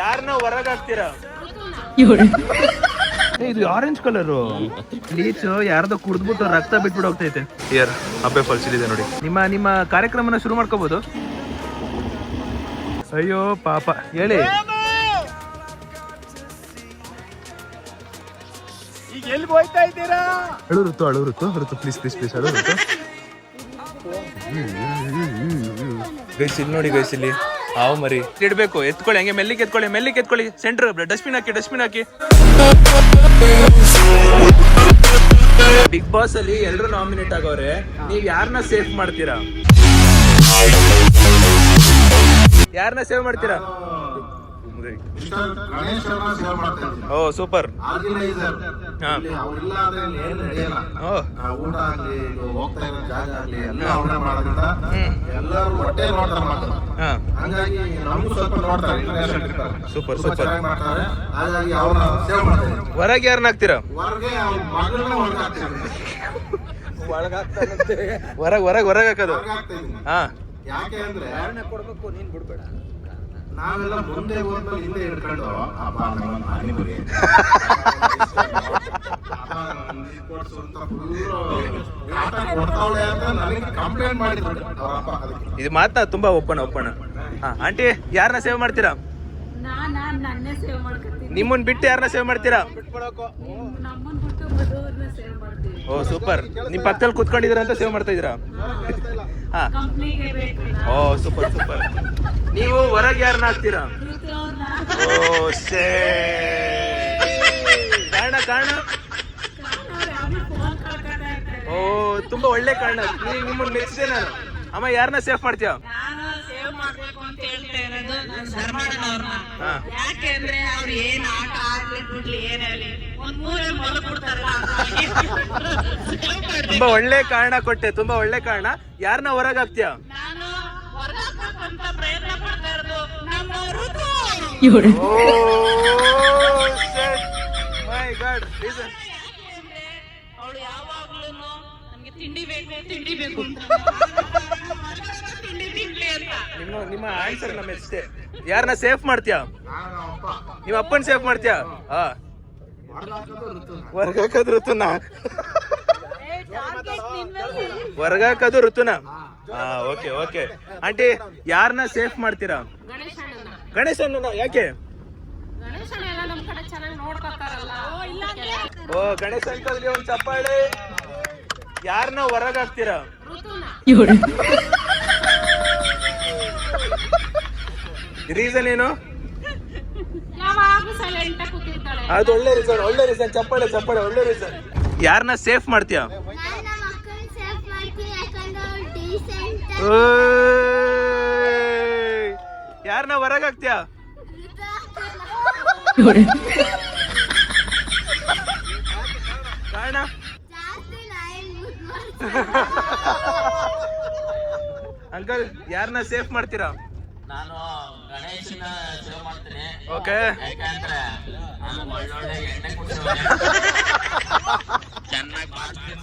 ಯಾರನ್ನ ಹೊರಗೆ ಹಾಕ್ತೀರಾ? ಇದು ಆರೆಂಜ್ ಕಲರ್ ಬ್ಲೀಚ್ ಯಾರ್ದೋ ಕುಡ್ದ್ಬಿಟ್ಟು ರಕ್ತ ಬಿಟ್ಬಿಟ್ಟು ಹೋಗ್ತೈತೆ. ಹಿಯರ್ ಅಬ್ಬೆ ಫಾಲ್ಸ್ ಇದೆ ನೋಡಿ. ನಿಮ್ಮ ಕಾರ್ಯಕ್ರಮನ ಶುರು ಮಾಡ್ಕೋಬಹುದು. ಅಯ್ಯೋ ಪಾಪ ಹೇಳಿ. ಈಗ ಎಲ್ಲಿ ಹೋಯ್ತಾ ಇದ್ದೀರಾ? ಅಳು ಪ್ಲೀಸ್ ಅಳು ಗೈಸ್ ಇಲ್ಲಿ ನೋಡಿ ಗೈಸ್, ಇಲ್ಲಿ ಹಾವು ಮರಿ ಇಡ್ಬೇಕು. ಎತ್ಕೊಳ್ಳಿ, ಹಂಗೆ ಮೆಲ್ಲಿಗೆ ಎತ್ಕೊಳ್ಳಿ. ಸೆಂಟರ್ ಡಸ್ಟ್ಬಿನ್ ಹಾಕಿ. ಬಿಗ್ ಬಾಸ್ ಅಲ್ಲಿ ಎಲ್ಲರೂ ನಾಮಿನೇಟ್ ಆಗವ್ರೆ, ನೀವ್ ಯಾರನ್ನ ಸೇವ್ ಮಾಡ್ತೀರಾ? ಓ ಸೂಪರ್. ಸೂಪರ್ ಹೊರಗೆ ಯಾರನ್ನ ಹಾಕ್ತೀರಾ? ಹೊರಗೆ ಹಾಕೋದು. ಹಾ ಯಾಕೆ ಅಂದ್ರೆ ಕೊಡ್ಬೇಕು, ನೀನ್ ಬಿಡ್ಬೇಡ. ನಾವೆಲ್ಲ ಮುಂದೆ ಹೋದ್ಮೇಲೆ ಹಿಂದೆ ಹಿಡ್ಕೊಂಡು ಕಂಪ್ಲೇಂಟ್ ಮಾಡಿದ್ರು. ಇದು ಮಾತಾ ತುಂಬಾ ಒಪ್ಪಣ. ಆಂಟಿ ಯಾರನ್ನ ಸೇವ್ ಮಾಡ್ತೀರಾ? ನಿಮ್ಮನ್ ಬಿಟ್ಟು ಯಾರನ್ನ ಸೇವ್ ಮಾಡ್ತೀರಾ? ಓ ಸೂಪರ್. ನಿಮ್ ಪಕ್ಕದಲ್ಲಿ ಕುತ್ಕೊಂಡಿದ್ದೀರಾ ಅಂತ ಸೇವ್ ಮಾಡ್ತಾ ಇದೀರಾ? ಹಾ. ಓ ಸೂಪರ್. ನೀವು ಹೊರಗೆ ಯಾರನ್ನ ಹಾಕ್ತೀರಾ? ಓ ಶೇ. ಕಾರಣ ಓ ತುಂಬಾ ಒಳ್ಳೆ ಕಾರಣ. ನಿಮ್ಮನ್ನ ಮೆಚ್ಚಿದೆ ನಾನು. ಅಮ್ಮ ಯಾರನ್ನ ಸೇವ್ ಮಾಡ್ತೀಯ? ಯಾಕೆಂದ್ರೆ ಅವ್ರು ಏನ್ ಆಟ ಆಡ್ಲಿ ಬಿಡ್ಲಿ ಏನಾಗ್ಲಿ ತುಂಬಾ ಒಳ್ಳೆ ಕಾರಣ ಕೊಟ್ಟೆ, ತುಂಬಾ ಒಳ್ಳೆ ಕಾರಣ. ಯಾರನ್ನ ಹೊರಗೆ ಹಾಕ್ತೀಯ? ಪ್ರಯತ್ನ ಪಡ್ತಾ ಇರೋದು ನಮ್ಮ ಋತು. ಅವಳು ಯಾವಾಗ್ಲೂ ನಮ್ಗೆ ತಿಂಡಿ ಬೇಕು ಅಂತ ನಿಮ್ಮ ಆನ್ಸರ್ ನಮ್ಮ ಎಷ್ಟೇ. ಯಾರನ್ನ ಸೇಫ್ ಮಾಡ್ತೀಯಾ? ನಿಮ್ಮ ಅಪ್ಪನ್ ಸೇಫ್ ಮಾಡ್ತೀಯಾ? ಹೊರಗಾಕೋದು ಋತುನ. ಓಕೆ. ಆಂಟಿ ಯಾರನ್ನ ಸೇಫ್ ಮಾಡ್ತೀರಾ? ಗಣೇಶನ. ಯಾಕೆ? ಓ ಗಣೇಶ ಅಂಕಲ್ಗೆ ಒಂದ್ ಚಪ್ಪಾಳೆ. ಯಾರನ್ನ ಹೊರಗೆ ಹಾಕ್ತೀರಾ? ರೀಸನ್ ಏನು? ಅದು ಒಳ್ಳೆ ರೀಸನ್. ಚಪ್ಪಾಳೆ. ಒಳ್ಳೆ ರೀಸನ್. ಯಾರನ್ನ ಸೇಫ್ ಮಾಡ್ತೀಯಾ? ಯಾರನ್ನ ಹೊರಗೆ ಹಾಕ್ತೀಯಾ? ಕಾರಣ ಅಂಕಲ್ ಯಾರನ್ನ ಸೇಫ್ ಮಾಡ್ತೀರಾ? ನಾನು ಗಣೇಶನ ಸೇವ್ ಮಾಡ್ತೀನಿ. ಓಕೆ. ಯಾಕಂದ್ರೆ ನಾನು ಒಳ್ಳೊಳ್ಳೆ ಎಣ್ಣೆ ಕುಡಿಸೋದು ಚೆನ್ನಾಗಿ ಮಾಡ್ತೀನಿ.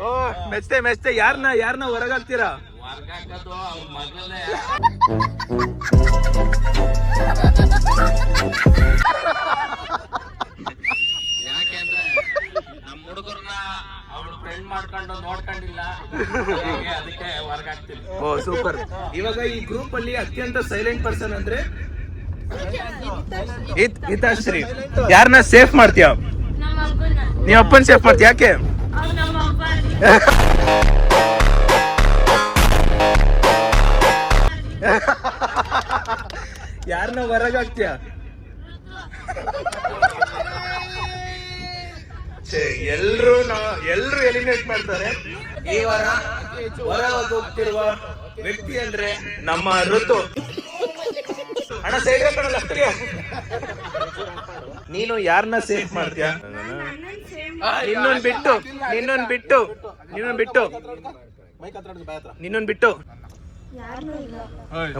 ಓ ಮೆಚ್ತೆ. ಯಾರನ್ನ ಹೊರಗಾಕ್ತೀರಾ? ಹೊರ್ಗಾಕೋದು ಅವ್ರ ಮಗಳೇ. ಯಾಕೆಂದ್ರೆ ನಮ್ಮ ಹುಡುಗರನ್ನ ಅವಳು ಫ್ರೆಂಡ್ ಮಾಡ್ಕೊಂಡು ನೋಡ್ಕೊಂಡಿಲ್ಲ, ಅದಕ್ಕೆ ಹೊರಗಾಕ್ತೀನಿ. ಓ ಸೂಪರ್. ಇವಾಗ ಈ ಗ್ರೂಪ್ ಅಲ್ಲಿ ಅತ್ಯಂತ ಸೈಲೆಂಟ್ ಪರ್ಸನ್ ಅಂದ್ರೆ ಹಿತಾಶ್ರೀ. ಯಾರನ್ನ ಸೇಫ್ ಮಾಡ್ತೀಯಾ? ನೀವ್ ಅಪ್ಪನ್ ಸೇಫ್ ಮಾಡ್ತೀಯ? ಯಾಕೆ? ಯಾರನ್ನ ಹೊರಗಾಕ್ತೀಯ? ಎಲ್ರು ಎಲಿಮಿನೇಟ್ ಮಾಡ್ತಾರೆ. ಈ ವಾರ ಹೊರಗೆ ಹೋಗ್ತಿರುವ ವ್ಯಕ್ತಿ ಅಂದ್ರೆ ನಮ್ಮ ಋತು. ಅಣ್ಣ ಸೈಡ್ ಕಣಲ್ಲ. ನೀನು ಯಾರನ್ನ ಸೇಫ್ ಮಾಡ್ತೀಯ? ನಿನ್ನೊಂದ್ ಬಿಟ್ಟು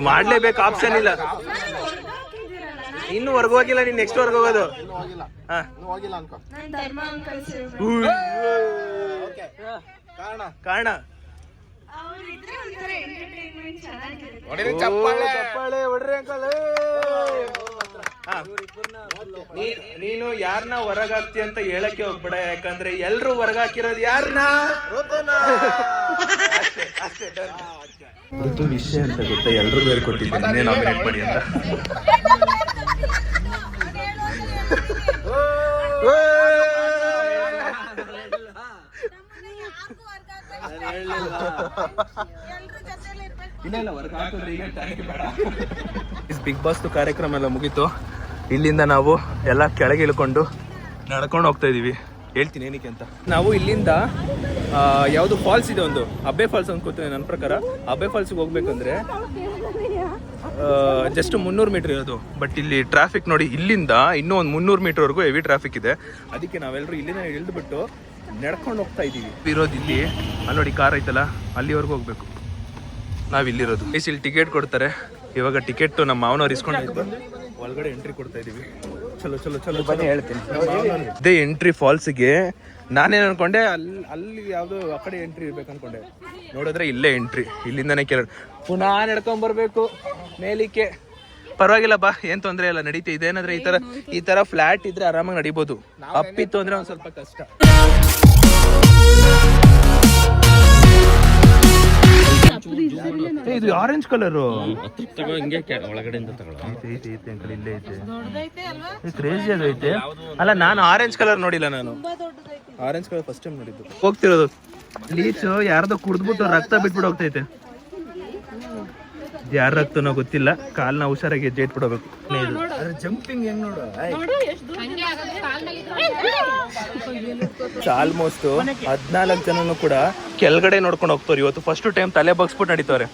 ಮಾಡ್ಲೇಬೇಕು, ಆಪ್ಷನ್ ಇಲ್ಲ. ಇನ್ನು ಹೊರಗೆ ಹೋಗಿಲ್ಲ, ನೀನ್ ನೆಕ್ಸ್ಟ್ ಹೊರಗೆ ಹೋಗೋದು. ಕಾರಣ ಚಪ್ಪಾಳೆ ಹೊಡ್ರಿ ಅಂಕಲ್. ನೀನು ಯಾರನ್ನ ಹೊರಗಾಕ್ತಿ ಅಂತ ಹೇಳಕ್ಕೆ ಹೋಗ್ಬೇಡ, ಯಾಕಂದ್ರೆ ಎಲ್ರು ಹೊರಗಾಕಿರೋದು ಯಾರನ್ನ. ಋತು ವಿಷಯ ಅಂತ ಗೊತ್ತಾ, ಎಲ್ರು ಬೇರೆ ಕೊಟ್ಟಿದ್ದೀನಿ ನಾಮಿನೇಟ್ ಮಾಡಿ ಅಂತ. ಬಿಗ್ ಬಾಸ್ ಕಾರ್ಯಕ್ರಮ ಎಲ್ಲ ಮುಗೀತು. ಇಲ್ಲಿಂದ ನಾವು ಎಲ್ಲ ಕೆಳಗೆ ಇಳ್ಕೊಂಡು ನಡ್ಕೊಂಡು ಹೋಗ್ತಾ ಇದೀವಿ. ಹೇಳ್ತೀನಿ ಏನಕ್ಕೆ ಅಂತ. ನಾವು ಇಲ್ಲಿಂದ ಯಾವುದು ಫಾಲ್ಸ್ ಇದೆ, ಒಂದು ಅಬ್ಬೆ ಫಾಲ್ಸ್ ಅನ್ಕೋತೀನಿ ನನ್ನ ಪ್ರಕಾರ. ಅಬ್ಬೆ ಫಾಲ್ಸ್ಗೆ ಹೋಗ್ಬೇಕಂದ್ರೆ ಜಸ್ಟ್ 300 ಮೀಟರ್ ಇರೋದು. ಬಟ್ ಇಲ್ಲಿ ಟ್ರಾಫಿಕ್ ನೋಡಿ, ಇಲ್ಲಿಂದ ಇನ್ನೂ ಒಂದು 300 ಮೀಟರ್ವರೆಗೂ ಹೆವಿ ಟ್ರಾಫಿಕ್ ಇದೆ. ಅದಕ್ಕೆ ನಾವೆಲ್ಲರೂ ಇಲ್ಲಿಂದ ಇಳಿದ್ಬಿಟ್ಟು ನಡ್ಕೊಂಡು ಹೋಗ್ತಾ ಇದ್ದೀವಿ. ಇರೋದು ಇಲ್ಲಿ, ಅಲ್ಲಿ ನೋಡಿ ಕಾರ್ ಐತಲ್ಲ, ಅಲ್ಲಿವರೆಗೂ ಹೋಗ್ಬೇಕು. ನಾವು ಇಲ್ಲಿರೋದು ಇಲ್ಲಿ ಟಿಕೆಟ್ ಕೊಡ್ತಾರೆ. ಇವಾಗ ಟಿಕೆಟ್ ನಮ್ಮ ಮಾವನವ್ರು ಇಸ್ಕೊಂಡು ಒಳಗಡೆ ಎಂಟ್ರಿ ಕೊಡ್ತಾ ಇದೀವಿ. ಚಲೋ ಚಲೋ ಚಲೋ ಬನ್ನಿ ಹೇಳ್ತೀನಿ. ಇದೇ ಎಂಟ್ರಿ ಫಾಲ್ಸ್ಗೆ ನಾನೇನು ಅನ್ಕೊಂಡೆ, ಅಲ್ಲಿ ಯಾವುದು ಆ ಕಡೆ ಎಂಟ್ರಿ ಇರ್ಬೇಕು ಅನ್ಕೊಂಡೆ. ನೋಡಿದ್ರೆ ಇಲ್ಲೇ ಎಂಟ್ರಿ. ಇಲ್ಲಿಂದನೇ ಪುನಃ ನಡ್ಕೊಂಡ್ ಬರ್ಬೇಕು ಮೇಲಿಕ್ಕೆ. ಪರವಾಗಿಲ್ಲ ಬಾ, ಏನ್ ತೊಂದರೆ ಇಲ್ಲ, ನಡೀತಿ. ಇದೇನಾದ್ರೆ ಈ ತರ ಫ್ಲಾಟ್ ಇದ್ರೆ ಆರಾಮಾಗಿ ನಡಿಬೋದು. ಅಪ್ಪಿತ್ತು ಅಂದ್ರೆ ಒಂದ್ ಸ್ವಲ್ಪ ಕಷ್ಟ. ಇದು ಆರೆಂಜ್ ಕಲರ್ ಒಳಗಡೆಯಿಂದ ಇಲ್ಲೇ ಐತೆ. ಕ್ರೇಜಿ ಆಗೈತೆ ಅಲ್ಲ. ನಾನು ಆರೆಂಜ್ ಕಲರ್ ನೋಡಿಲ್ಲ, ನಾನು ಆರೆಂಜ್ ಕಲರ್ ಫಸ್ಟ್ ಟೈಮ್ ನೋಡಿದ್ದು. ಹೋಗ್ತಿರೋದು ಲೀಚು ಯಾರ್ದೋ ಕುಡ್ದ್ಬಿಟ್ಟು ರಕ್ತ ಬಿಟ್ಬಿಟ್ಟು ಹೋಗ್ತೈತೆ. ಯಾರ ರಕ್ತನೋ ಗೊತ್ತಿಲ್ಲ. ಕಾಲ್ನ ಹುಷಾರಾಗಿ ಹೆಜ್ಜೆ ಇಟ್ಬಿಡಬೇಕು. ಜಂಪಿಂಗ್ ಹೆಂಗ್ ನೋಡು. ಆಲ್ಮೋಸ್ಟ್ 14 ಜನನು ಕೂಡ ಕೆಳಗಡೆ ನೋಡ್ಕೊಂಡು ಹೋಗ್ತಾರೆ. ಇವತ್ತು ಫಸ್ಟ್ ಟೈಮ್ ತಲೆ ಬಗ್ಸ್ಬಿಟ್ಟು ನಡೀತವ್ರೆ.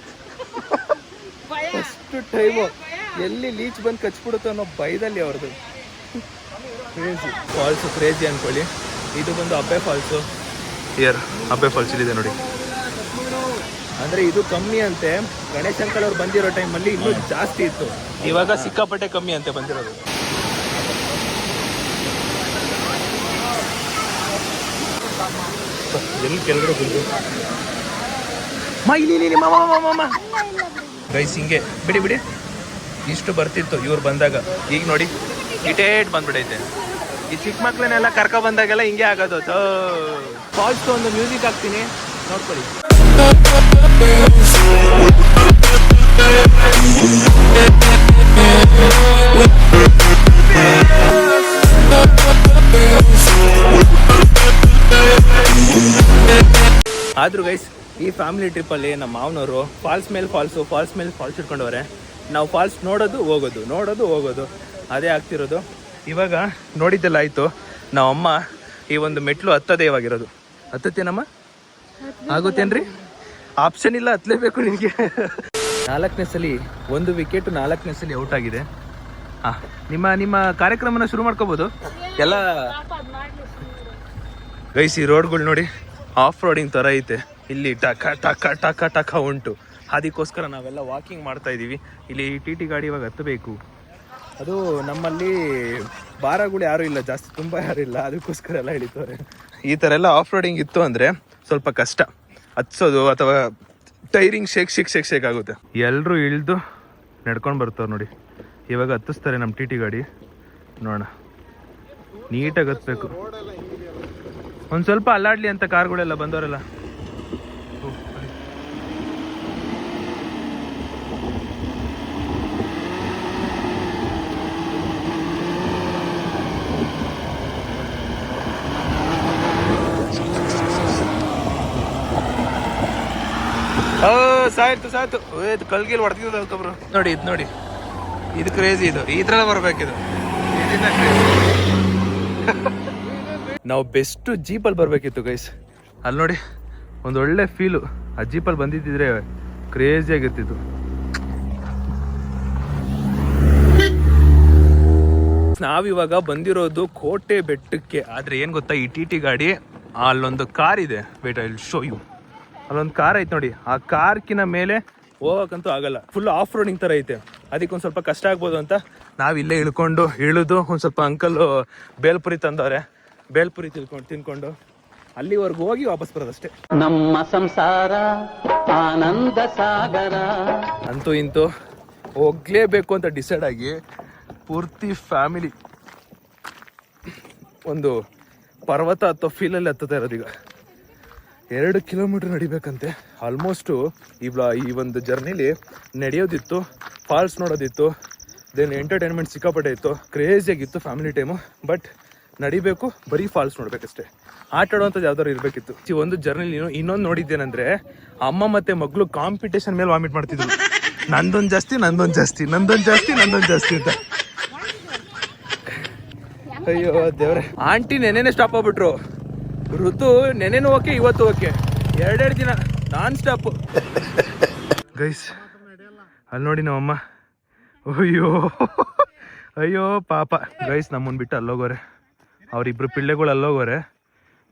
ಫಸ್ಟ್ ಟೈಮು ಎಲ್ಲಿ ಲೀಚ್ ಬಂದು ಕಚ್ಬಿಡುತ್ತೋ ಅನ್ನೋ ಭಯದಲ್ಲಿ ಅವ್ರದ್ದು. ಕ್ರೇಜಿ ಫಾಲ್ಸು, ಕ್ರೇಜಿ ಅನ್ಕೊಳ್ಳಿ. ಇದು ಬಂದು ಅಬ್ಬೆ ಫಾಲ್ಸು. ಇಯರ್ ಅಬ್ಬೆ ಫಾಲ್ಸ್ ಇಲ್ಲಿದೆ ನೋಡಿ. ಅಂದ್ರೆ ಇದು ಕಮ್ಮಿ ಅಂತೆ. ಗಣೇಶ್ ಅಂಕಲ್ ಅವ್ರು ಬಂದಿರೋ ಟೈಮಲ್ಲಿ ಇನ್ನೂ ಜಾಸ್ತಿ ಇತ್ತು. ಇವಾಗ ಸಿಕ್ಕಾಪಟ್ಟೆ ಕಮ್ಮಿ ಅಂತೆ ಬಂದಿರೋದು. ಎಲ್ಲಿ ಕೆಳಗಡೆ ಬಂದು ಗೈಸ್ ಹಿಂಗೆ ಬಿಡಿ ಬಿಡಿ. ಇಷ್ಟು ಬರ್ತಿತ್ತು ಇವ್ರು ಬಂದಾಗ. ಈಗ ನೋಡಿ ಇಟೇಟ್ ಬಂದ್ಬಿಡೈತೆ. ಈ ಚಿಕ್ಕ ಮಕ್ಳನ್ನೆಲ್ಲ ಕರ್ಕೊ ಬಂದಾಗೆಲ್ಲ ಹಿಂಗೆ ಆಗೋದು. ಫಾಲ್ಸ್ ಒಂದು ಮ್ಯೂಸಿಕ್ ಹಾಕ್ತೀನಿ, ನೋಡ್ಕೊಳ್ಳಿ. ಆದ್ರೂ ಗೈಸ್, ಈ ಫ್ಯಾಮಿಲಿ ಟ್ರಿಪ್ಪಲ್ಲಿ ನಮ್ಮ ಮಾವನವರು ಫಾಲ್ಸ್ ಮೇಲೆ ಫಾಲ್ಸ್ ಇಟ್ಕೊಂಡವ್ರೆ. ನಾವು ಫಾಲ್ಸ್ ನೋಡೋದು ಹೋಗೋದು, ನೋಡೋದು ಹೋಗೋದು, ಅದೇ ಆಗ್ತಿರೋದು. ಇವಾಗ ನೋಡಿದ್ದೆಲ್ಲ ಆಯಿತು. ನಾವಮ್ಮ ಈ ಒಂದು ಮೆಟ್ಲು ಹತ್ತದೇ ಇವಾಗಿರೋದು. ಹತ್ತತ್ತೇನಮ್ಮ? ಆಗುತ್ತೇನ್ರಿ? ಆಪ್ಷನ್ ಇಲ್ಲ, ಹತ್ತಲೇಬೇಕು ನಿನಗೆ. 4ನೇ ಸಲ 1 ವಿಕೆಟ್, 4ನೇ ಸಲ ಔಟ್ ಆಗಿದೆ. ಹಾಂ, ನಿಮ್ಮ ಕಾರ್ಯಕ್ರಮನ ಶುರು ಮಾಡ್ಕೋಬೋದು ಎಲ್ಲ. ಗೈಸ್, ಈ ರೋಡ್ಗಳು ನೋಡಿ ಆಫ್ ರೋಡಿಂಗ್ ಥರ ಐತೆ. ಇಲ್ಲಿ ಟಕ ಟಕ ಟಕ ಟಕ ಉಂಟು. ಅದಕ್ಕೋಸ್ಕರ ನಾವೆಲ್ಲ ವಾಕಿಂಗ್ ಮಾಡ್ತಾ ಇದ್ದೀವಿ. ಇಲ್ಲಿ ಟಿ ಗಾಡಿ ಇವಾಗ ಹತ್ತಬೇಕು. ಅದು ನಮ್ಮಲ್ಲಿ ಭಾರಗಳು ಯಾರೂ ಇಲ್ಲ ಜಾಸ್ತಿ, ತುಂಬ ಯಾರು ಇಲ್ಲ. ಅದಕ್ಕೋಸ್ಕರ ಎಲ್ಲ ಹಿಡಿತವ್ರೆ. ಈ ಥರ ಎಲ್ಲ ಆಫ್ ರೋಡಿಂಗ್ ಇತ್ತು ಅಂದರೆ ಸ್ವಲ್ಪ ಕಷ್ಟ ಹತ್ಸೋದು, ಅಥವಾ ಟೈರಿಂಗ್ ಶೇಕ್ ಆಗುತ್ತೆ. ಎಲ್ಲರೂ ಇಳಿದು ನಡ್ಕೊಂಡು ಬರ್ತಾವೆ ನೋಡಿ. ಇವಾಗ ಹತ್ತಿಸ್ತಾರೆ ನಮ್ಮ ಟಿ ಗಾಡಿ. ನೋಡೋಣ, ನೀಟಾಗಿ ಹತ್ಬೇಕು. ಒಂದು ಸ್ವಲ್ಪ ಅಲ್ಲಾಡ್ಲಿ ಅಂತ ಕಾರ್ಗಳೆಲ್ಲ ಬಂದವರೆಲ್ಲ. ಸಾಯ್ತು ಕಲ್ಗಿಲ್ ಹೊಡೆದಿದ್ರು ನೋಡಿ. ಇದು ನೋಡಿ, ಇದು ಕ್ರೇಜಿ. ಇದು ಈ ಥರ ಬರ್ಬೇಕಿದು. ನಾವು ಬೆಸ್ಟ್ ಜೀಪಲ್ಲಿ ಬರಬೇಕಿತ್ತು ಗೈಸ್. ಅಲ್ಲಿ ನೋಡಿ, ಒಂದು ಒಳ್ಳೆ ಫೀಲು. ಆ ಜೀಪಲ್ಲಿ ಬಂದಿದ್ದಿದ್ರೆ ಕ್ರೇಜಿ ಆಗಿರ್ತಿತ್ತು. ನಾವಿವಾಗ ಬಂದಿರೋದು ಕೋಟೆ ಬೆಟ್ಟಕ್ಕೆ. ಆದರೆ ಏನು ಗೊತ್ತಾ, ಈ ಟಿ ಗಾಡಿ ಅಲ್ಲೊಂದು ಕಾರ್ ಇದೆ. Wait, I will show you. ಅಲ್ಲೊಂದು ಕಾರ್ ಐತೆ ನೋಡಿ. ಆ ಕಾರ್ಕಿನ ಮೇಲೆ ಹೋಗಕ್ಕಂತೂ ಆಗಲ್ಲ. ಫುಲ್ ಆಫ್ ರೋಡಿಂಗ್ ಥರ ಐತೆ. ಅದಕ್ಕೆ ಒಂದು ಸ್ವಲ್ಪ ಕಷ್ಟ ಆಗ್ಬೋದು ಅಂತ ನಾವು ಇಲ್ಲೇ ಇಳಿದು ಒಂದು ಸ್ವಲ್ಪ ಅಂಕಲ್ಲು ಬೇಲ್ಪುರಿ ತಂದವ್ರೆ. ಬೇಲ್ಪುರಿ ತಿನ್ಕೊಂಡು ಅಲ್ಲಿವರೆಗೂ ಹೋಗಿ ವಾಪಸ್ ಬರೋದಷ್ಟೇ. ನಮ್ಮ ಸಂಸಾರ ಆನಂದ ಸಾಗರ. ಅಂತೂ ಇಂತೂ ಹೋಗ್ಲೇಬೇಕು ಅಂತ ಡಿಸೈಡ್ ಆಗಿ ಪೂರ್ತಿ ಫ್ಯಾಮಿಲಿ ಒಂದು ಪರ್ವತ ಹತ್ತೋ ಫೀಲಲ್ಲಿ ಹತ್ತುತ್ತಾ ಇರೋದೀಗ. 2 ಕಿಲೋಮೀಟರ್ ನಡಿಬೇಕಂತೆ. ಆಲ್ಮೋಸ್ಟು ಈ ಒಂದು ಜರ್ನಿಲಿ ನಡೆಯೋದಿತ್ತು, ಫಾಲ್ಸ್ ನೋಡೋದಿತ್ತು, ದೆನ್ ಎಂಟರ್ಟೈನ್ಮೆಂಟ್ ಸಿಕ್ಕಾಪಟ್ಟೆ ಇತ್ತು, ಕ್ರೇಜಿಯಾಗಿತ್ತು ಫ್ಯಾಮಿಲಿ ಟೈಮು. ಬಟ್ ನಡಿಬೇಕು, ಬರೀ ಫಾಲ್ಸ್ ನೋಡ್ಬೇಕಷ್ಟೇ. ಆಟ ಆಡೋವಂಥದ್ದು ಯಾವ್ದಾದ್ರು ಇರಬೇಕಿತ್ತು. ಈ ಒಂದು ಜರ್ನಿಲಿ ಇನ್ನೊಂದು ನೋಡಿದ್ದೇನೆಂದರೆ, ಅಮ್ಮ ಮತ್ತು ಮಗಳು ಕಾಂಪಿಟೇಷನ್ ಮೇಲೆ ವಾಮಿಟ್ ಮಾಡ್ತಿದ್ರು. ನಂದೊಂದು ಜಾಸ್ತಿ ಅಂತ. ಅಯ್ಯೋ ದೇವ್ರೆ, ಆಂಟಿ ನೆನೆನೆ ಸ್ಟಾಪ್ ಆಗ್ಬಿಟ್ರು. ಋತು ನೆನೆನೂ ಓಕೆ, ಇವತ್ತು ಓಕೆ, 2 ದಿನ ನಾನ್ ಸ್ಟಾಪ್. ಗೈಸ್ ಅಲ್ಲಿ ನೋಡಿ ನಮ್ಮಮ್ಮ, ಅಯ್ಯೋ ಪಾಪ ಗೈಸ್, ನಮ್ಮನ್ ಬಿಟ್ಟು ಅಲ್ಲೋಗೋರೆ. ಅವ್ರಿಬ್ರು ಪಿಳ್ಳೆಗಳು ಅಲ್ಲೋಗೋರೆ,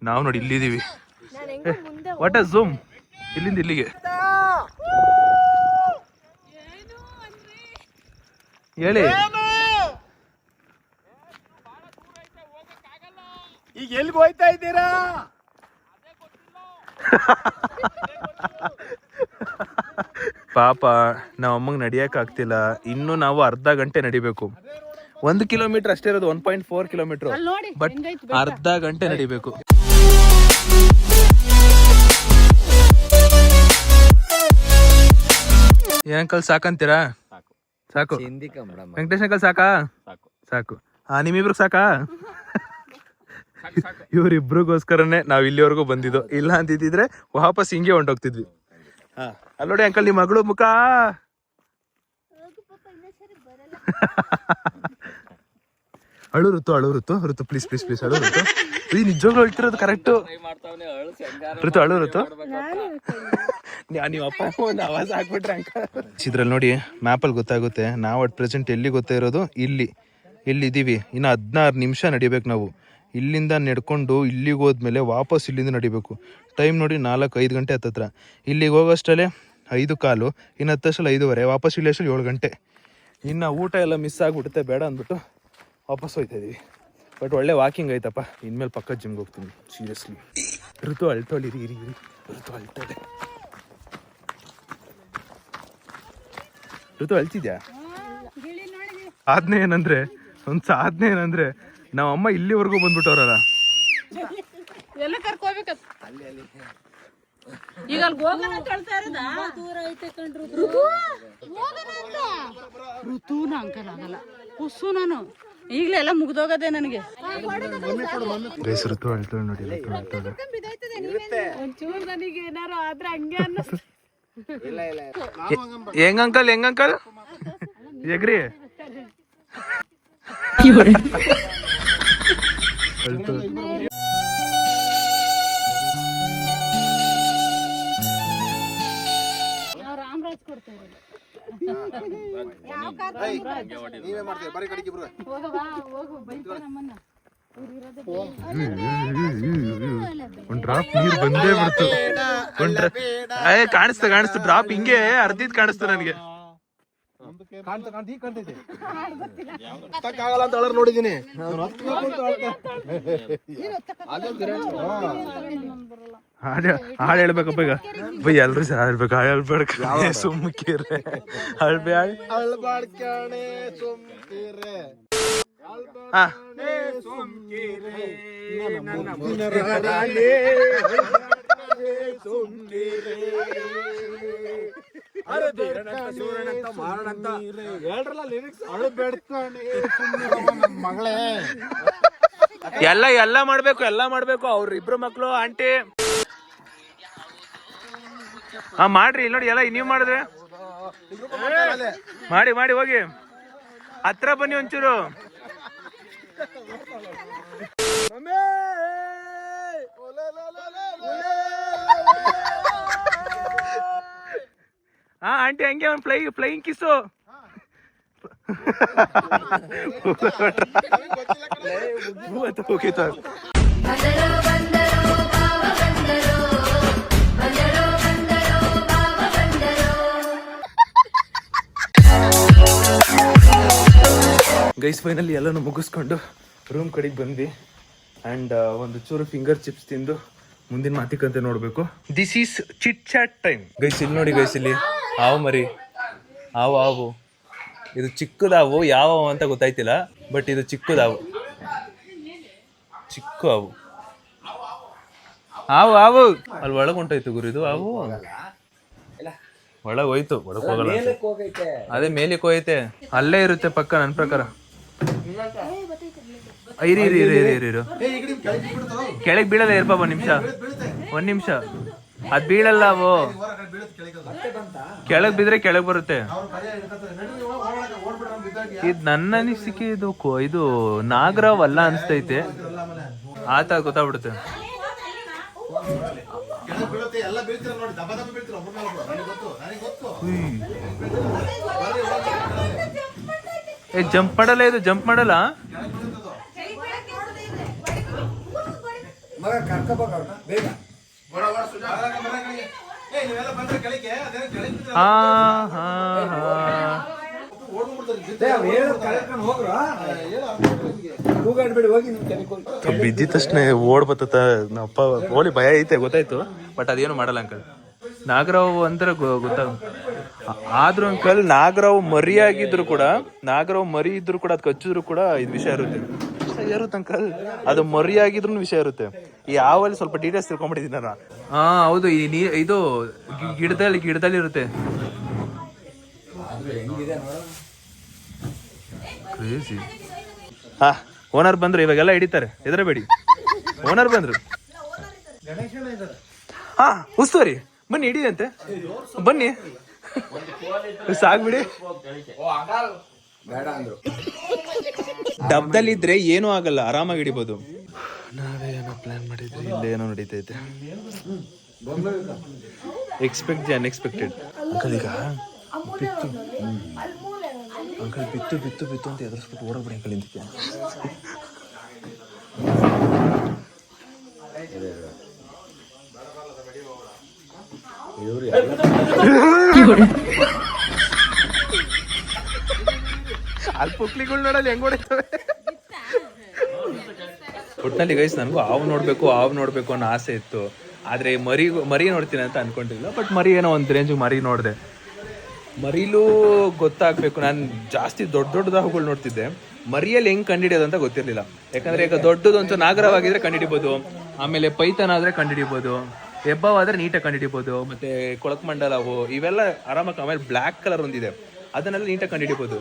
ನಾವು ನೋಡಿ ಇಲ್ಲಿದ್ದೀವಿ. ವಾಟ್ ಅ ಝೂಮ್, ಇಲ್ಲಿಂದ ಇಲ್ಲಿಗೆ. ಹೇಳಿ, ಈಗ ಎಲ್ಲಿಗೆ ಹೋಯ್ತಾ ಇದ್ದೀರಾ? ಪಾಪ ನಾವು ಅಮ್ಮಂಗೆ ನಡಿಯಕ್ ಆಗ್ತಿಲ್ಲ. ಇನ್ನು ನಾವು ಅರ್ಧ ಗಂಟೆ ನಡಿಬೇಕು. 1 ಕಿಲೋಮೀಟರ್ ಅಷ್ಟೇ ಇರೋದು, 1.4 ಕಿಲೋಮೀಟರ್, ಬಟ್ ಅರ್ಧ ಗಂಟೆ ನಡಿಬೇಕು. ಏನಂಕಲ್ ಸಾಕಂತೀರಾ? ಸಾಕು. ವೆಂಕಟೇಶ್ ಅಂಕಲ್ ಸಾಕಾ? ಸಾಕು. ನಿಮ್ಮಿಬ್ರಿಗೆ ಸಾಕಾ? ಇವ್ರಿಬ್ರಿಗೋಸ್ಕರನೇ ನಾವ್ ಇಲ್ಲಿವರೆಗೂ ಬಂದಿದ್ದು. ಇಲ್ಲ ಅಂತಿದ್ರೆ ವಾಪಸ್ ಹಿಂಗೆ ಹೊಂಟೋಗ್ತಿದ್ವಿ. ಅಲ್ಲೋಡಿ ಅಂಕಲ್, ನಿಮ್ಮ ಮಗಳು ಮುಖ. ಅಳು ಋತು ಪ್ಲೀಸ್ ಅಳು ಋತು. ನಿಜವಾಗ್ಲೂ ಹೇಳ್ತಿರೋದು ಕರೆಕ್ಟು. ಋತು ಅಳು ಋತು. ನೀವು ಅಪ್ಪ ಒಂದು ಆವಾಜ್ ಹಾಕ್ಬಿಟ್ರೆ ಅಂಕಲ್. ಇದ್ರಲ್ಲಿ ನೋಡಿ ಮ್ಯಾಪಲ್ಲಿ ಗೊತ್ತಾಗುತ್ತೆ ನಾವು ಅಟ್ ಪ್ರೆಸೆಂಟ್ ಎಲ್ಲಿ ಗೊತ್ತಾ ಇರೋದು. ಇಲ್ಲಿದ್ದೀವಿ. ಇನ್ನು 16 ನಿಮಿಷ ನಡಿಬೇಕು ನಾವು. ಇಲ್ಲಿಂದ ನಡ್ಕೊಂಡು ಇಲ್ಲಿಗೆ ಹೋದ್ಮೇಲೆ ವಾಪಸ್ ಇಲ್ಲಿಂದ ನಡಿಬೇಕು. ಟೈಮ್ ನೋಡಿ 4-5 ಗಂಟೆ ಹತ್ತತ್ರ. ಇಲ್ಲಿಗೆ ಹೋಗೋಷ್ಟಲ್ಲೇ 5:15, ಇನ್ನು ಹತ್ತಷ್ಟಲ್ಲಿ 5:15, ವಾಪಸ್ ಇಲ್ಲಿ ಅಷ್ಟಲ್ಲಿ 7 ಗಂಟೆ. ಇನ್ನು ಊಟ ಎಲ್ಲ ಮಿಸ್ ಆಗಿಬಿಡುತ್ತೆ, ಬೇಡ ಅಂದ್ಬಿಟ್ಟು ವಾಪಸ್ ಹೋಗ್ತಾ ಇದೀವಿ. ಬಟ್ ಒಳ್ಳೆ ವಾಕಿಂಗ್ ಆಯ್ತಪ್ಪ. ಇನ್ಮೇಲೆ ಪಕ್ಕ ಜಿಮ್ಗೆ ಹೋಗ್ತೀನಿ ಸೀರಿಯಸ್ಲಿ. ಋತು ಅಳ್ತಾಳೆ, ಇರಿ ಋತು ಅಳ್ತಾಳೆ. ಋತು ಅಳ್ತಿದ್ಯಾ? ಸಾಧನೆ ಏನಂದ್ರೆ ನಾವ್ ಅಮ್ಮ ಇಲ್ಲಿವರೆಗೂ ಬಂದ್ಬಿಟ್ಟವ್ರಲ್ಲ. ಎಲ್ಲ ಕರ್ಕೋಬೇಕ ಈಗ ಅಲ್ಲಿ ಹೋಗೋಣ ಅಂತ ಹೇಳ್ತಾ ಇರೋದ. ದೂರ ಐತೆ ಕಣ್ರು ಋತುನ ಅಂಕಲ್ ಆಗಲ್ಲ, ಕುಸು ನಾನು ಈಗಲೇ ಎಲ್ಲ ಮುಗ್ದೋಗದೆ ನನಗೆ. ಋತು ಅಳ್ತಾಳೆ ನೋಡಿ. ಒಂಚೂರು ನನಗೆ ಏನಾರು ಆದ್ರೆ ಹಂಗೆ ಅನ್ನಿಸ್ತು. ಹೆಂಗಂಕಲ್ ಎಗ್ರಿ. ರಾಮರಾಜ್ ಕೊಡ್ತೇವೆ. ನೀವೇ ಮಾಡ್ತೀವಿ, ಬರೀ ಕಡೆಗೆ ಇಬ್ರು. ಒಂದ್ ಡ್ರಾಪ್ ನೀರು ಬಂದೇ ಬಿಡ್ತು. ಕಾಣಿಸ್ತು ಡ್ರಾಪ್ ಹಿಂಗೆ ಅರ್ಧಿದ್ ಕಾಣಿಸ್ತು ನನಗೆ. ಆಗಲ್ಲ ಅಂತ ಹೇಳೋರು ನೋಡಿದೀನಿ. ಹಾಡು ಹೇಳ್ಬೇಕಪ್ಪ ಈಗ. ಬೈ ಎಲ್ರು ಸಹ ಹೇಳ್ಬೇಕು. ಹೇಳ್ಬೇಡ ಸುಮ್ಕಿರೆ, ಅಳ್ಬಾಡ್ಕಣೆ ಸುಮ್ಕಿರೆ. ಎಲ್ಲ ಮಾಡ್ಬೇಕು. ಅವ್ರಿಬ್ರು ಮಕ್ಳು ಆಂಟಿ ಮಾಡ್ರಿ. ಇಲ್ಲಿ ನೋಡಿ, ಎಲ್ಲ ನೀವ್ ಮಾಡಿದ್ರೆ ಮಾಡಿ ಹೋಗಿ ಹತ್ರ ಬನ್ನಿ ಒಂಚೂರು. ಆಂಟಿ ಹಂಗೆ ಒಂದು ಫ್ಲೈಯಿಂಗ್ ಕಿಸ್ಸು. ಗೈಸ್ ಫೈನಲಿ ಎಲ್ಲನೂ ಮುಗಿಸ್ಕೊಂಡು ರೂಮ್ ಕಡೆಗೆ ಬಂದ್ವಿ. ಆ್ಯಂಡ್ ಒಂದು ಚೂರು ಫಿಂಗರ್ ಚಿಪ್ಸ್ ತಿಂದು ಮುಂದಿನ ಮಾತಿಕಂತೆ ನೋಡ್ಬೇಕು. This is chit chat time. Guys ಇಲ್ಲಿ ನೋಡಿ ಗೈಸ್, ಇಲ್ಲಿ ಹಾವು ಮರಿ, ಹಾವು ಇದು ಚಿಕ್ಕದಾವು, ಯಾವ ಅಂತ ಗೊತ್ತಾಯ್ತಿಲ್ಲ, ಬಟ್ ಇದು ಚಿಕ್ಕದಾವು, ಚಿಕ್ಕ ಹಾವು ಅಲ್ಲಿ ಒಳಗೆ ಹೊಂಟೋಯ್ತು ಗುರು. ಇದು ಹಾವು ಒಳಗೆ ಹೋಯ್ತು, ಒಳಗೆ ಹೋಗಲ್ಲ, ಅದೇ ಮೇಲಕ್ಕೆ ಹೋಯ್ತೆ, ಅಲ್ಲೇ ಇರುತ್ತೆ ಪಕ್ಕ ನನ್ನ ಪ್ರಕಾರ. ಇರು ಕೆಳಗೆ ಬೀಳಲ್ಲ, ಇರ್ಪ ಒಂದ್ ನಿಮಿಷ ಅದ್ ಬೀಳಲ್ಲ, ಅವು ಕೆಳಗ್ ಬಿದ್ರೆ ಕೆಳಗ್ ಬರುತ್ತೆ. ಇದು ನನ್ನ ಅನಿಸಿಕೆ ಇದು ನಾಗರಾವ್ ಅಲ್ಲ ಅನ್ಸ್ತೈತೆ, ಆತ ಗೊತ್ತಾಗ್ಬಿಡುತ್ತೆ. ಜಂಪ್ ಮಾಡಲ್ಲ, ಇದು ಜಂಪ್ ಮಾಡಲ್ಲ. ಬಿದ್ದಿದ ತಕ್ಷಣ ಓಡ್ ಬತ್ತ ನಪ್ಪ ಓಡಿ ಭಯ ಐತೆ ಗೊತ್ತಾಯ್ತು, ಬಟ್ ಅದೇನು ಮಾಡಲ್ಲ ಅಂಕಲ್. ನಾಗರಾವ್ ಅಂದ್ರೆ ಗೊತ್ತಾಗ, ಆದ್ರೂ ಅಂಕಲ್ ನಾಗರಾವ್ ಮರಿ ಆಗಿದ್ರು ಕೂಡ, ನಾಗರಾವ್ ಮರಿ ಇದ್ರು ಕೂಡ ಅದ್ ಕಚ್ಚಿದ್ರು ಕೂಡ ಇದು ವಿಷಯ ಇರುತ್ತೆ ಅಂಕಲ್. ಅದು ಮರಿ ಆಗಿದ್ರು ವಿಷಯ ಇರುತ್ತೆ. ಈ ಯಾವಲ್ಲಿ ಸ್ವಲ್ಪ ಡೀಟೇಲ್ಸ್ ತಿಳ್ಕೊಂಡ್ಬಿಟ್ಟಿದ್ದೀನಿ ನಾನು. ಹೌದು, ಇದು ಗಿಡದಲ್ಲಿ ಇರುತ್ತೆ. ಓನರ್ ಬಂದ್ರು, ಇವಾಗೆಲ್ಲ ಹಿಡಿತಾರೆ, ಹೆದರಬೇಡಿ. ಓನರ್ ಬಂದ್ರು, ಉಸ್ತುವಾರಿ ಬನ್ನಿ ಹಿಡಿದಂತೆ, ಬನ್ನಿ ಸಾಕ್ಬಿಡಿ. ಡಬ್ದಲ್ಲಿದ್ರೆ ಏನೂ ಆಗಲ್ಲ, ಆರಾಮಾಗಿ ಹಿಡಿಬೋದು. ನಾವೇ ಏನೋ ಪ್ಲಾನ್ ಮಾಡಿದ್ರಿ, ಇಲ್ಲೇ ಏನೋ ನಡೀತೈತೆ. Expect the unexpected. ಅಂಕಲ್ ಈಗ ಅಂಕಲ್ ಬಿತ್ತು ಅಂತ ಎದುರಿಸ್ಬಿಟ್ಟು ಓಡೋಗ್ಬಿಡಿ ಅಂಕಲ್ ಇಂದಕ್ಕೆ. ಅಲ್ಲಿ ಪುಕ್ಲಿಗಳು ನೋಡಲ್ಲ ಹೆಂಗ್ ಹೊಡಿತವೆ. ಒಟ್ಟಿನಲ್ಲಿ ಗೈಸ್ ನನಗೂ ಹಾವು ನೋಡ್ಬೇಕು ಅನ್ನೋ ಆಸೆ ಇತ್ತು, ಆದ್ರೆ ಮರಿ ನೋಡ್ತೀನಿ ಅಂತ ಅನ್ಕೊಂಡಿಲ್ಲ. ಬಟ್ ಮರಿ ಏನೋ ಒಂದು ರೇಂಜ್ ಮರಿ ನೋಡಿದೆ. ಮರಿಲೂ ಗೊತ್ತಾಗ್ಬೇಕು. ನಾನು ಜಾಸ್ತಿ ದೊಡ್ಡ ಹಾವುಗಳು ನೋಡ್ತಿದ್ದೆ, ಮರಿಯಲ್ಲಿ ಹೆಂಗ್ ಕಂಡಿಡಿಯೋದು ಅಂತ ಗೊತ್ತಿರ್ಲಿಲ್ಲ. ಯಾಕಂದ್ರೆ ಈಗ ದೊಡ್ಡದೊಂದು ನಾಗರವಾಗಿದ್ರೆ ಕಂಡಿಡಿಬೋದು, ಆಮೇಲೆ ಪೈಥಾನ್ ಆದ್ರೆ ಕಂಡಿಡಿಬೋದು, ಹೆಬ್ಬಾವಾದ್ರೆ ನೀಟಾಗಿ ಕಂಡಿಡಿಬೋದು, ಮತ್ತೆ ಕೊಳಕಮಂಡಲವು ಇವೆಲ್ಲ ಆರಾಮಾಗಿ. ಆಮೇಲೆ ಬ್ಲ್ಯಾಕ್ ಕಲರ್ ಒಂದಿದೆ, ಅದನ್ನೆಲ್ಲ ನೀಟಾಗಿ ಕಂಡಿಡಿಬೋದು,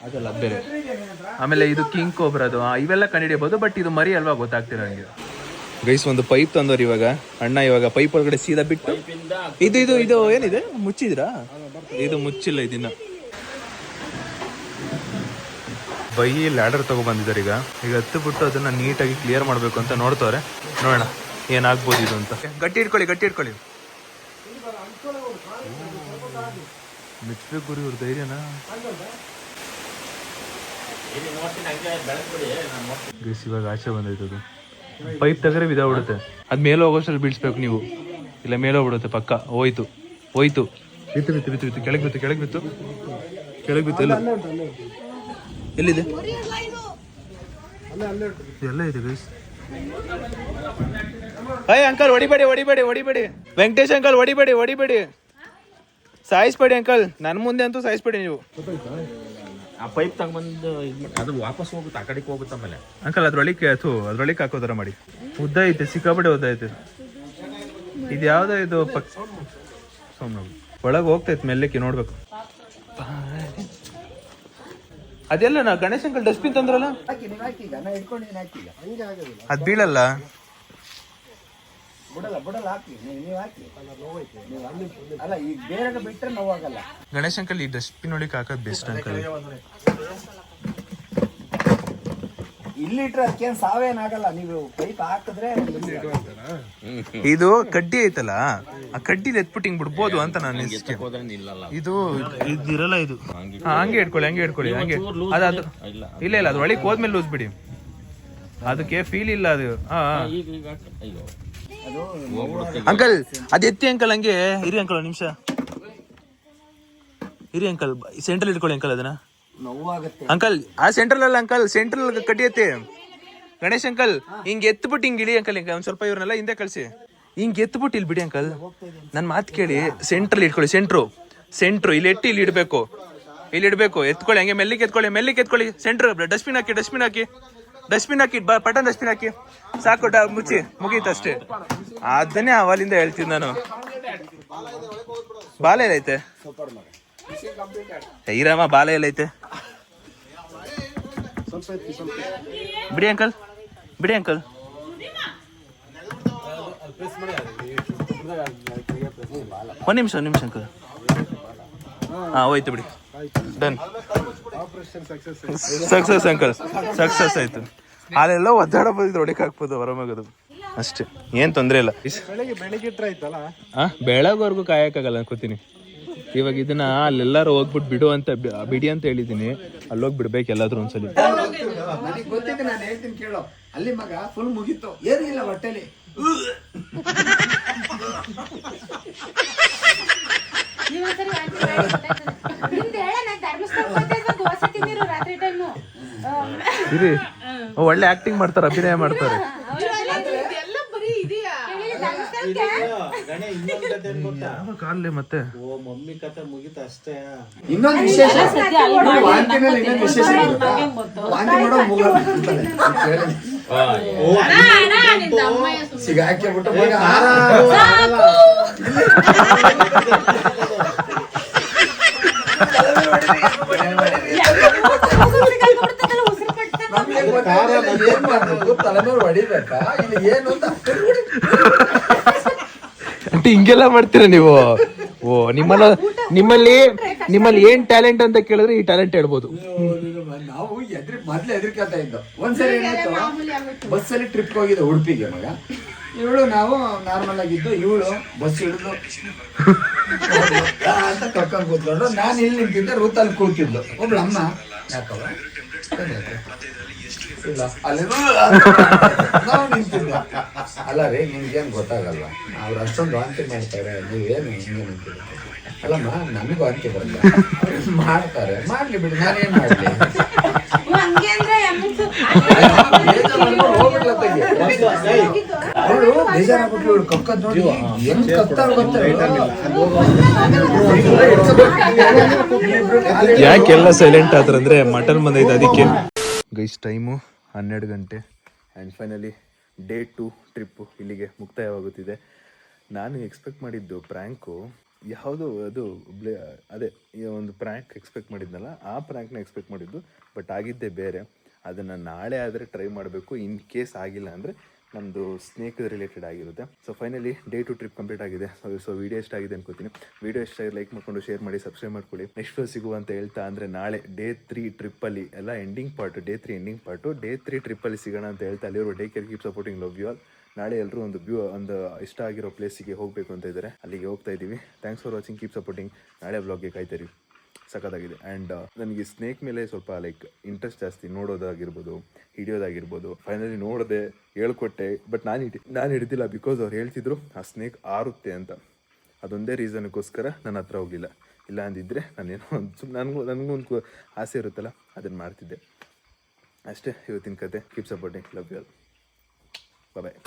ಅದಲ್ಲ ಅದು ಬೇರೆ. ಆಮೇಲೆ ಇದು ಕಿಂಗ್ ಕೋಬ್ರದು ಇವೆಲ್ಲ ಕಂಡಿಡಿಬೋದು, ಬಟ್ ಇದು ಮರಿ ಅಲ್ವಾ ಗೊತ್ತಾಗ್ತಿರ ನನಗೆ. ಗೈಸ್ ಒಂದು ಪೈಪ್ ತಂದವ್ರು ಇವಾಗ ಅಣ್ಣ, ಇವಾಗ ಪೈಪ್ ಒಳಗಡೆ ಸೀದಾ ಬಿಟ್ಟು ಇದು ಏನಿದೆ ಮುಚ್ಚಿದ್ರಾ? ಇದು ಮುಚ್ಚಿಲ್ಲ, ಇದನ್ನ ಬೈ ಲ್ಯಾಡರ್ ತಗೊಬಂದಿದ್ದಾರೆ. ಈಗ ಹತ್ತು ಬಿಟ್ಟು ಅದನ್ನ ನೀಟಾಗಿ ಕ್ಲಿಯರ್ ಮಾಡಬೇಕು ಅಂತ ನೋಡ್ತವ್ರೆ. ನೋಡೋಣ ಏನಾಗ್ಬೋದು ಇದು ಅಂತ. ಗಟ್ಟಿ ಇಟ್ಕೊಳ್ಳಿ. ಮೆಚ್ಚಬೇಕು ಗುರು ಇವ್ರ ಧೈರ್ಯನಾ. ಗೈಸ್ ಇವಾಗ ಆಚೆ ಬಂದೈತೆ, ಅದು ಪೈಪ್ ತೆಗರೆ ಬಿದ್ದಾಗ್ಬಿಡುತ್ತೆ. ಅದ್ ಮೇಲೆ ಹೋಗೋಷ್ಟಲ್ಲಿ ಬೀಳ್ಸ್ಬೇಕು ನೀವು, ಇಲ್ಲ ಮೇಲೆ ಹೋಗ್ಬಿಡುತ್ತೆ ಪಕ್ಕ. ಹೋಯ್ತು ಬಿತ್ತು ಕೆಳಗೆ ಬಿತ್ತು. ಎಲ್ಲಿದೆ? ಎಲ್ಲ ಇದೆ ಗೈಸ್. ಅಂಕಲ್ ಹೊಡಿಬೇಡಿ. ವೆಂಕಟೇಶ್ ಅಂಕಲ್ ಹೊಡಿಬೇಡಿ. ಸಾಯಿಸ್ಬೇಡಿ ಅಂಕಲ್, ನನ್ನ ಮುಂದೆ ಅಂತೂ ಸಾಯಿಸ್ಬೇಡಿ ನೀವು. ಆ ಪೈಪ್ ತಗೊಂಡ್ಬಂದು ಅದು ವಾಪಸ್ ಹೋಗುತ್ತೆ, ಆ ಕಡೆಗೆ ಹೋಗುತ್ತೆ. ಆಮೇಲೆ ಅಂಕಲ್ ಅದ್ರೊಳಗೆ ಹಾಕೋದಾರ ಮಾಡಿ. ಉದ್ದ ಐತೆ, ಸಿಕ್ಕಾಪಟ್ಟೆ ಉದ್ದ ಐತೆ. ಇದು ಯಾವ್ದೋ ಇದು ಒಳಗೆ ಹೋಗ್ತೈತೆ ಮೆಲ್ಲಕ್ಕೆ, ನೋಡ್ಬೇಕು. ಅದೆಲ್ಲ ನಾ ಗಣೇಶ್ ಅಂಕಲ್ ಡಸ್ಟ್ಬಿನ್ ತಂದ್ರಲ್ಲ, ಅದ್ ಬೀಳಲ್ಲ. ಗಣೇಶ್ ಅಂಕಲ್ ಈ ಡಸ್ಟ್ಬಿನ್ ಒಳಗೆ ಹಾಕೋದ್ ಬೆಸ್ಟ್ ಅಂಕಲ್. ಇಲ್ಲಿಟ್ರೆ ಅದಕ್ಕೇನು ಸಾವೇನಾಗಲ್ಲ, ನೀವು ಪೈಪ್ ಹಾಕಿದ್ರೆ. ಇದು ಕಡ್ಡಿ ಐತಲ್ಲ, ಆ ಕಡ್ಡಿಲಿ ಎತ್ಬಿಟ್ಟು ಹಿಂಗ್ ಬಿಡ್ಬೋದು ಅಂತ ನಾನು ಅನಿಸ್ತೀನಿ. ಇದು ಇದಿರಲ್ಲ, ಇದು ಹಂಗೆ ಇಟ್ಕೊಳ್ಳಿ. ಅದು ಇಲ್ಲ ಅದ್ರೊಳಗೆ ಹೋದ್ಮೇಲೆ ಲೂಸ್ ಬಿಡಿ, ಅದಕ್ಕೆ ಫೀಲ್ ಇಲ್ಲ ಅದು. ಅಂಕಲ್ ಅದ್ ಎತ್ತಿ ಅಂಕಲ್, ಹಂಗೆ ಇರಿ ಅಂಕಲ್ ಒಂದು ನಿಮಿಷ ಇರಿ ಅಂಕಲ್. ಸೆಂಟ್ರಲ್ ಇಟ್ಕೊಳ್ಳಿ ಅಂಕಲ್ ಅದನ್ನ. ನೋವಾಗುತ್ತೆ ಅಂಕಲ್ ಆ ಸೆಂಟ್ರಲ್ ಅಲ್ಲ ಅಂಕಲ್, ಸೆಂಟ್ರಲ್ ಕಡ್ಡಿ ಐತೆ. ಗಣೇಶ್ ಅಂಕಲ್ ಹಿಂಗೆ ಎತ್ಬಿಟ್ಟು ಹಿಂಗೆ ಇಳಿ ಅಂಕಲ್, ಹಿಂಗೆ ಒಂದು ಸ್ವಲ್ಪ ಇವ್ರನ್ನೆಲ್ಲ ಹಿಂದೆ ಕಳಿಸಿ. ಹಿಂಗೆ ಎತ್ಬಿಟ್ಟು ಇಲ್ಲಿ ಬಿಡಿ ಅಂಕಲ್. ನನ್ನ ಮಾತು ಕೇಳಿ, ಸೆಂಟ್ರಲ್ಲಿ ಇಟ್ಕೊಳ್ಳಿ. ಸೆಂಟ್ರು ಇಲ್ಲಿ ಎತ್ತಿ ಇಲ್ಲಿ ಇಡಬೇಕು. ಎತ್ಕೊಳ್ಳಿ, ಹಂಗೆ ಮೆಲ್ಲಿಗೆ ಎತ್ಕೊಳ್ಳಿ. ಸೆಂಟ್ರ್ ಡಸ್ಟ್ಬಿನ್ ಹಾಕಿ ಪಟನ್ ಡಸ್ಟ್ಬಿನ್ ಹಾಕಿ ಸಾಕು. ಮುಚ್ಚಿ ಮುಗೀತಷ್ಟೇ. ಅದನ್ನೇ ಅವಲಿಂದ ಹೇಳ್ತೀನಿ ನಾನು. ಬಾಲೆ ಎಲ್ಲೈತೆ ಈರಮ್ಮ, ಬಾಲೆ ಎಲ್ಲೈತೆ? ಬಿಡಿ ಅಂಕಲ್. ಒಂದ್ ನಿಮಿಷ ಅಂಕಲ್. ಹೋಯ್ತು ಬಿಡಿ, ಡನ್. ಸಕ್ಸಸ್ ಅಂಕಲ್, ಸಕ್ಸಸ್ ಆಯ್ತು. ಅಲ್ಲೆಲ್ಲ ಒದ್ದಾಡ ಬಂದಿದ್ದು ಹೊಡಿಕ್ ಹಾಕ್ಬೋದು, ಹೊರಮಗೋದು ಅಷ್ಟೇ, ಏನ್ ತೊಂದ್ರೆ ಇಲ್ಲ. ಬೆಳಗ್ವರೆಗೂ ಕಾಯಕ್ಕಾಗಲ್ಲ ಅನ್ಕೋತೀನಿ. ಇವಾಗ ಇದನ್ನ ಅಲ್ಲೆಲ್ಲಾರು ಹೋಗ್ಬಿಟ್ಟು ಬಿಡಿ ಅಂತ ಹೇಳಿದೀನಿ. ಅಲ್ಲೋಗಿ ಬಿಡ್ಬೇಕು ಎಲ್ಲಾದ್ರೂ ಒಂದ್ಸಲಿ. ನನಗೆ ಗೊತ್ತಿದೆ, ನಾನು ಹೇಳ್ತೀನಿ ಕೇಳೋ. ಅಲ್ಲಿ ಮಗ ಫುಲ್ ಮುಗೀತು, ಏನೂ ಇಲ್ಲ ಹೊಟ್ಟೆಲಿ. ಒಳ್ಳೆ ಆಕ್ಟಿಂಗ್ ಮಾಡ್ತಾರೆ, ಅಭಿನಯ ಮಾಡ್ತಾರೆ. ಕಾಲೇ ಮತ್ತೆ ಮಮ್ಮಿ ಕತೆ ಮುಗಿತ ಅಷ್ಟೇ. ಇನ್ನೊಂದು ವಿಶೇಷ, ವಾಂತಿನಲ್ಲಿ ಇನ್ನೊಂದು ವಿಶೇಷ, ವಾಂತಿ ಮಾಡೋ ಸಿಗಾಕಿ ಬಿಟ್ಟು ಮಗ ತಲೆ ಹೊಡಿಬೇಕಾ ಇಲ್ಲಿ ಏನು ಅಂತ అంటే ಹಿಂಗೆಲ್ಲ ಮಾಡ್ತೀರಾ ನೀವು? ಓ, ನಿಮ್ಮಲ್ಲಿ ಏನ್ ಟ್ಯಾಲೆಂಟ್ ಅಂತ ಕೇಳಿದ್ರೆ ಈ ಟ್ಯಾಲೆಂಟ್ ಹೇಳ್ಬೋದು. ನಾವು ಮೊದ್ಲು ಹೆದರ್ಕೊತಾ ಇದ್ದೋ. ಒಂದ್ಸರಿ ಏನಾಯ್ತು, ಬಸ್ಸಲ್ಲಿ ಟ್ರಿಪ್ ಹೋಗಿದ್ದೆ ಉಡುಪಿಗೆ ಮಗ. ಇವಳು ನಾವು ನಾರ್ಮಲ್ ಆಗಿದ್ದು, ಇವಳು ಬಸ್ ಹಿಡಿದು ಅಂತ ಕರ್ಕೊಂಡು ಕೂತ್ಕೊಂಡು, ನಾನು ಇಲ್ಲಿ ನಿಂತಿದ್ದೆ, ರೂತಲ್ಲಿ ಕೂತಿದ್ಲು. ಒಬ್ಳು ಅಮ್ಮ ಯಾಕವ ಇಲ್ಲ ಅಲ್ಲಿ ನಾವು ನಿಂತಿದ್ದ. ಅಲ್ಲ ರೀ, ನಿಮ್ಗೇನು ಗೊತ್ತಾಗಲ್ವಾ, ಅವ್ರು ಅಷ್ಟೊಂದು ವಾಂತಿ ಮಾಡ್ತಾರೆ, ನೀವೇನು ಹಿಂಗೆ ನಿಂತಿದ್ದ? ಅಲ್ಲಮ್ಮ, ನಮಗೂ ವಾಂತಿ ಬರಲ್ಲ, ಮಾಡ್ತಾರೆ, ಮಾಡ್ಲಿ ಬಿಡಿ, ನಾನೇನ್ ಮಾಡ್ಲಿ. ಅವಳು ಬೇಜಾರಾಗ್ಬಿಟ್ಲು, ಇವಳು ಕಕ್ಕದ್ ನೋಡಿ ಹೆಂಗ್ ಕಕ್ತಾಳ ಗೊತ್ತಾಗ. ಯಾಕೆಲ್ಲ ಸೈಲೆಂಟ್ ಆದ್ರಂದ್ರೆ ಮಟನ್ ಬಂದೈತೆ ಅದಕ್ಕೆ. ಗೈಸ್, ಟೈಮು 12 ಗಂಟೆ ಆ್ಯಂಡ್ ಫೈನಲಿ ಡೇ 2 ಟ್ರಿಪ್ಪು ಇಲ್ಲಿಗೆ ಮುಕ್ತಾಯವಾಗುತ್ತಿದೆ. ನಾನು ಎಕ್ಸ್ಪೆಕ್ಟ್ ಮಾಡಿದ್ದು ಪ್ರ್ಯಾಂಕು ಯಾವುದು, ಅದೇ ಒಂದು ಪ್ರ್ಯಾಂಕ್ ಎಕ್ಸ್ಪೆಕ್ಟ್ ಮಾಡಿದ್ನಲ್ಲ, ಆ ಪ್ರ್ಯಾಂಕ್ನ ಎಕ್ಸ್ಪೆಕ್ಟ್ ಮಾಡಿದ್ದು. ಬಟ್ ಆಗಿದ್ದೇ ಬೇರೆ. ಅದನ್ನು ನಾಳೆ ಆದರೆ ಟ್ರೈ ಮಾಡಬೇಕು. ಇನ್ ಕೇಸ್ ಆಗಿಲ್ಲ ಅಂದರೆ ನಮ್ಮದು ಸ್ನೇಕ್ ರಿಲೇಟೆಡ್ ಆಗಿರುತ್ತೆ. So finally day 2 trip complete ಆಗಿದೆ. ಸೊ ವಿಡಿಯೋ ಇಷ್ಟ ಆಗಿದೆ ಅನ್ಕೋತೀನಿ. ವಿಡಿಯೋ ಇಷ್ಟ ಲೈಕ್ ಮಾಡ್ಕೊಂಡು ಶೇರ್ ಮಾಡಿ, ಸಬ್ಸ್ಕ್ರೈಬ್ ಮಾಡ್ಕೊಳ್ಳಿ. ನೆಕ್ಸ್ಟ್ ಸಿಗುವ ಅಂತ ಹೇಳ್ತಾ, ಅಂದರೆ ನಾಳೆ ಡೇ 3 ಟ್ರಿಪ್ಪಲ್ಲಿ ಎಲ್ಲ ಎಂಡಿಂಗ್ ಪಾರ್ಟು, ಡೇ 3 ಟ್ರಿಪ್ಪಲ್ಲಿ ಸಿಗೋಣ ಅಂತ ಹೇಳ್ತಾ, ಅಲ್ಲಿವರು day care keep supporting, love you all. ನಾಳೆ ಎಲ್ಲರೂ ಒಂದು ಇಷ್ಟ ಆಗಿರೋ ಪ್ಲೇಸಿಗೆ ಹೋಗಬೇಕು ಅಂತ ಇದ್ದಾರೆ, ಅಲ್ಲಿಗೆ ಹೋಗ್ತಾ ಇದ್ದೀವಿ. Thanks for watching, keep supporting. ನಾಳೆ ವ್ಲಾಗ್ಗೆ ಕಾಯ್ತಾಯಿರಿ, ಸಖತ್ತಾಗಿದೆ. ಆ್ಯಂಡ್ ನನಗೆ ಸ್ನೇಕ್ ಮೇಲೆ ಸ್ವಲ್ಪ ಇಂಟ್ರೆಸ್ಟ್ ಜಾಸ್ತಿ, ನೋಡೋದಾಗಿರ್ಬೋದು, ಹಿಡಿಯೋದಾಗಿರ್ಬೋದು. ಫೈನಲಿ ನೋಡಿದೆ, ಹೇಳ್ಕೊಟ್ಟೆ. ಬಟ್ ನಾನು ಹಿಡಿದಿಲ್ಲ, ಬಿಕಾಸ್ ಅವ್ರು ಹೇಳ್ತಿದ್ರು ಆ ಸ್ನೇಕ್ ಆರುತ್ತೆ ಅಂತ. ಅದೊಂದೇ ರೀಸನ್ಗೋಸ್ಕರ ನನ್ನ ಹತ್ರ ಹೋಗಲಿಲ್ಲ. ಇಲ್ಲ ಅಂದಿದ್ದರೆ ನಾನೇನೋ ನನಗೂ ಒಂದು ಆಸೆ ಇರುತ್ತಲ್ಲ, ಅದನ್ನು ಮಾಡ್ತಿದ್ದೆ ಅಷ್ಟೇ. ಇವತ್ತಿನ ಕತೆ. Keep supporting, love you all, bye.